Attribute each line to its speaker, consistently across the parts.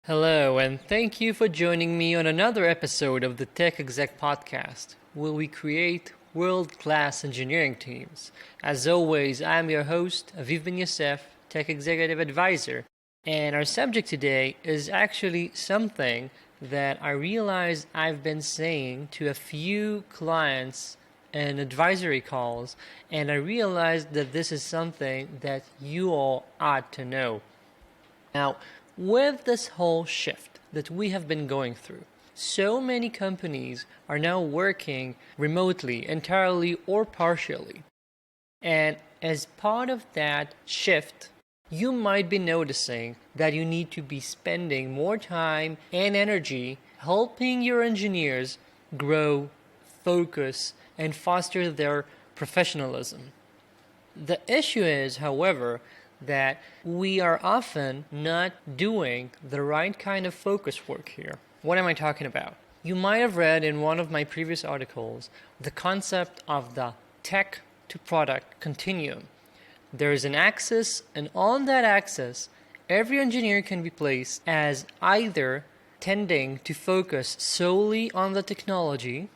Speaker 1: Hello, and thank you for joining me on another episode of the Tech Exec podcast, where we create world-class engineering teams. As always, I'm your host, Aviv Ben-Yosef, Tech Executive Advisor, and our subject today is actually something that I realized I've been saying to a few clients and advisory calls, and I realized that this is something that you all ought to know. Now, with this whole shift that we have been going through, so many companies are now working remotely, entirely or partially. And as part of that shift, you might be noticing that you need to be spending more time and energy helping your engineers grow, focus, and foster their professionalism. The issue is, however, that we are often not doing the right kind of focus work here. What am I talking about? You might have read in one of my previous articles the concept of the tech to product continuum. There is an axis, and on that axis, every engineer can be placed as either tending to focus solely on the technology,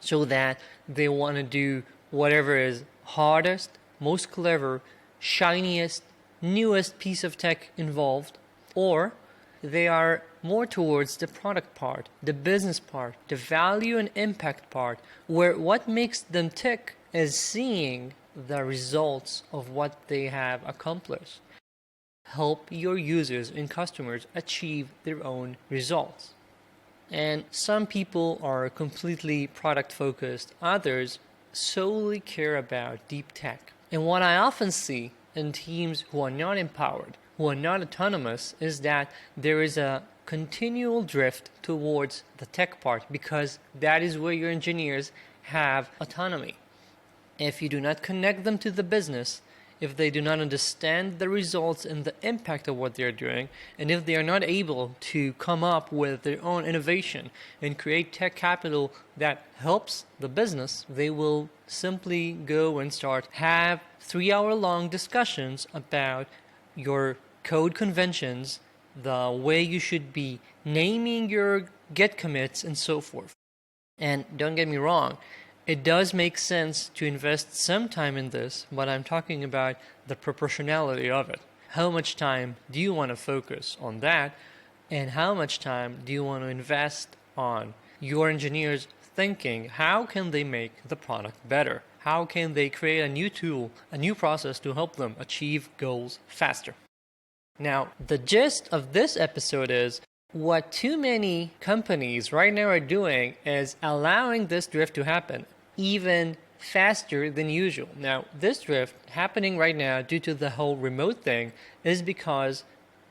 Speaker 1: so that they want to do whatever is hardest, most clever, shiniest, newest piece of tech involved, or they are more towards the product part, the business part, the value and impact part, where what makes them tick is seeing the results of what they have accomplished. Help your users and customers achieve their own results. And some people are completely product focused, others solely care about deep tech. And what I often see in teams who are not empowered, who are not autonomous, is that there is a continual drift towards the tech part because that is where your engineers have autonomy. If you do not connect them to the business, if they do not understand the results and the impact of what they're doing, and if they are not able to come up with their own innovation and create tech capital that helps the business, they will simply go and have 3-hour-long discussions about your code conventions, the way you should be naming your get commits, and so forth. And don't get me wrong, it does make sense to invest some time in this, but I'm talking about the proportionality of it. How much time do you want to focus on that, and how much time do you want to invest on your engineers thinking, how can they make the product better? How can they create a new tool, a new process to help them achieve goals faster? Now, the gist of this episode is what too many companies right now are doing is allowing this drift to happen even faster than usual. Now, this drift happening right now due to the whole remote thing is because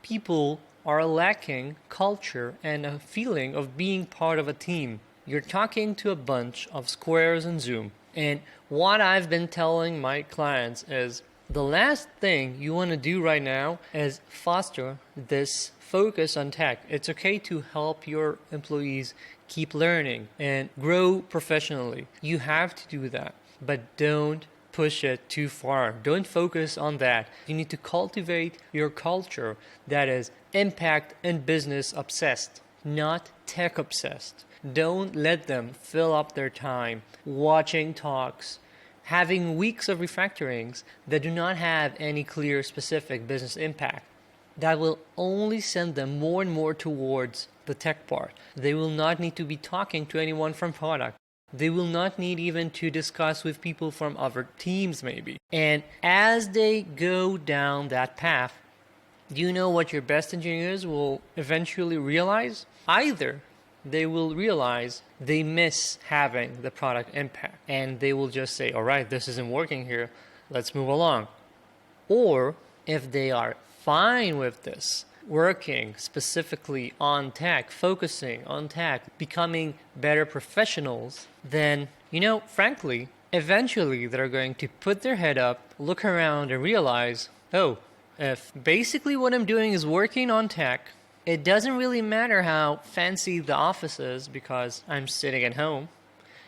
Speaker 1: people are lacking culture and a feeling of being part of a team. You're talking to a bunch of squares in Zoom. And what I've been telling my clients is the last thing you want to do right now is foster this focus on tech. It's okay to help your employees keep learning and grow professionally. You have to do that, but don't push it too far. Don't focus on that. You need to cultivate your culture that is impact and business obsessed, not tech obsessed. Don't let them fill up their time watching talks, having weeks of refactorings that do not have any clear specific business impact. That will only send them more and more towards the tech part. They will not need to be talking to anyone from product. They will not need even to discuss with people from other teams maybe. And as they go down that path, do you know what your best engineers will eventually realize? Either they will realize they miss having the product impact and they will just say, all right, this isn't working here, let's move along. Or if they are fine with this, working specifically on tech, focusing on tech, becoming better professionals, then, frankly, eventually they're going to put their head up, look around and realize, oh, if basically what I'm doing is working on tech, it doesn't really matter how fancy the office is because I'm sitting at home.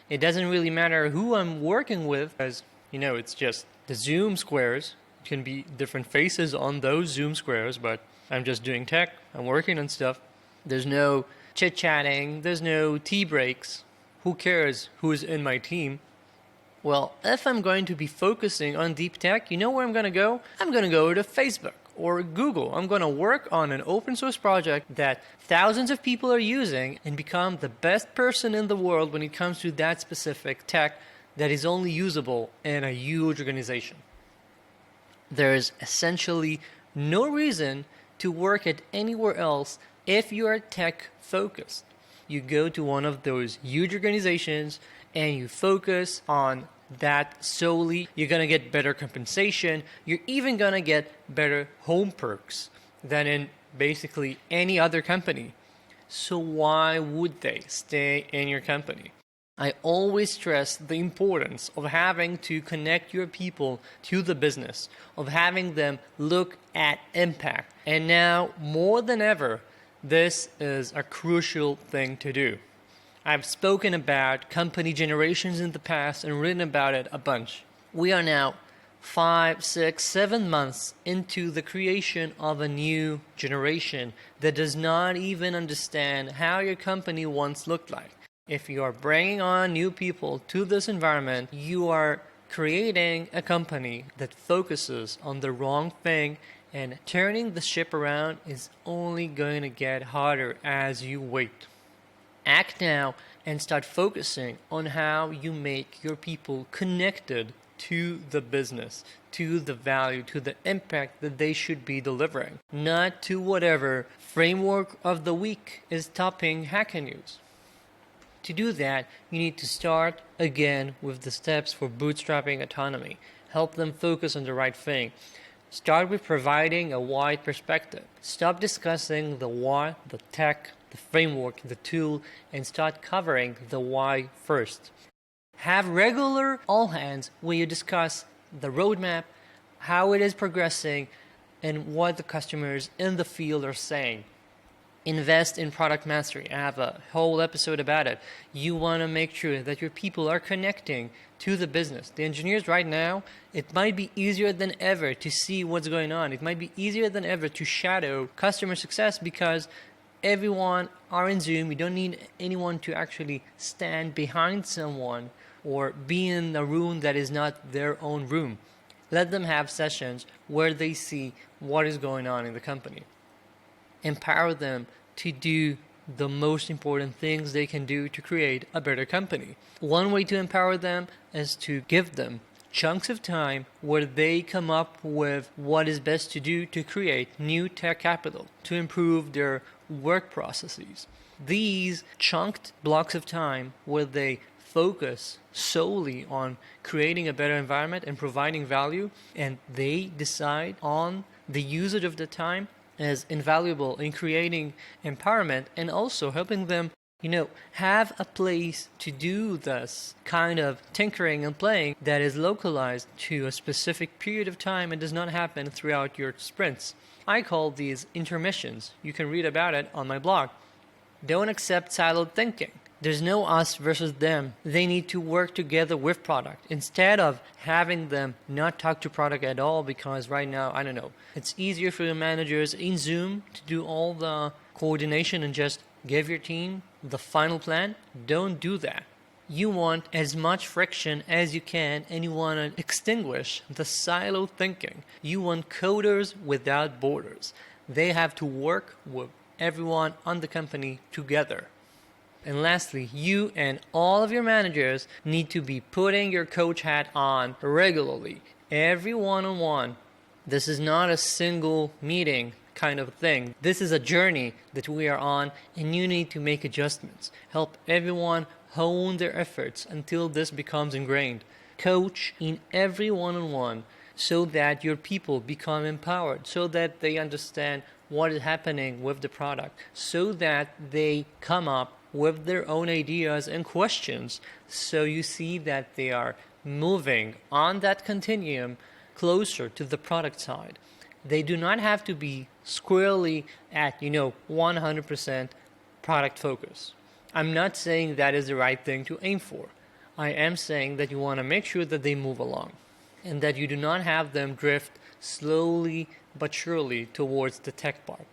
Speaker 1: It doesn't really matter who I'm working with because, it's just the Zoom squares. It can be different faces on those Zoom squares, but I'm just doing tech. I'm working on stuff. There's no chit-chatting, there's no tea breaks. Who cares who's in my team? Well, if I'm going to be focusing on deep tech, you know where I'm going to go? I'm going to go to Facebook or Google. I'm going to work on an open source project that thousands of people are using and become the best person in the world when it comes to that specific tech that is only usable in a huge organization. There's essentially no reason to work at anywhere else if you are tech focused. You go to one of those huge organizations and you focus on that solely. You're going to get better compensation. You're even going to get better home perks than in basically any other company. So why would they stay in your company? I always stress the importance of having to connect your people to the business, of having them look at impact. And now, more than ever, this is a crucial thing to do. I've spoken about company generations in the past and written about it a bunch. We are now 5, 6, 7 months into the creation of a new generation that does not even understand how your company once looked like. If you are bringing on new people to this environment, you are creating a company that focuses on the wrong thing, and turning the ship around is only going to get harder as you wait. Act now and start focusing on how you make your people connected to the business, to the value, to the impact that they should be delivering, not to whatever framework of the week is topping Hacker News. To do that, you need to start again with the steps for bootstrapping autonomy. Help them focus on the right thing. Start with providing a wide perspective. Stop discussing the what, the tech, the framework, the tool, and start covering the why first. Have regular all hands where you discuss the roadmap, how it is progressing, and what the customers in the field are saying. Invest in product mastery. I have a whole episode about it. You want to make sure that your people are connecting to the business. The engineers right now, it might be easier than ever to see what's going on. It might be easier than ever to shadow customer success because everyone are in Zoom. You don't need anyone to actually stand behind someone or be in a room that is not their own room. Let them have sessions where they see what is going on in the company. Empower them to do the most important things they can do to create a better company. One way to empower them is to give them chunks of time where they come up with what is best to do to create new tech capital, to improve their work processes. These chunked blocks of time where they focus solely on creating a better environment and providing value, and they decide on the usage of the time as invaluable in creating empowerment and also helping them, have a place to do this kind of tinkering and playing that is localized to a specific period of time and does not happen throughout your sprints. I call these intermissions. You can read about it on my blog. Don't accept siloed thinking. There's no us versus them. They need to work together with product instead of having them not talk to product at all, because right now, it's easier for your managers in Zoom to do all the coordination and just give your team the final plan. Don't do that. You want as much friction as you can, and you want to extinguish the silo thinking. You want coders without borders. They have to work with everyone on the company together. And lastly, you and all of your managers need to be putting your coach hat on regularly, every one-on-one. This is not a single meeting kind of thing. This is a journey that we are on, and you need to make adjustments. Help everyone hone their efforts until this becomes ingrained. Coach in every one-on-one so that your people become empowered, so that they understand what is happening with the product, so that they come up with their own ideas and questions, so you see that they are moving on that continuum closer to the product side. They do not have to be squarely at 100% product focus. I'm not saying that is the right thing to aim for. I am saying that you want to make sure that they move along and that you do not have them drift slowly but surely towards the tech part.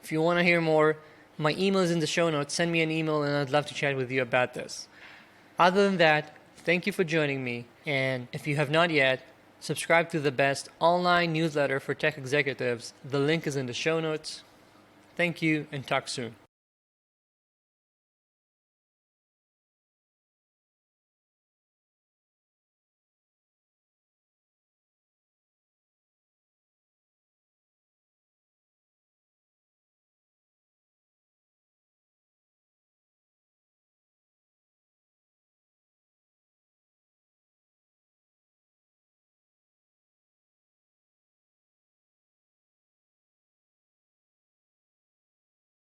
Speaker 1: If you want to hear more, My email is in the show notes. Send me an email and I'd love to chat with you about this. Other than that, thank you for joining me. And if you have not yet, subscribe to the best online newsletter for tech executives. The link is in the show notes. Thank you and talk soon.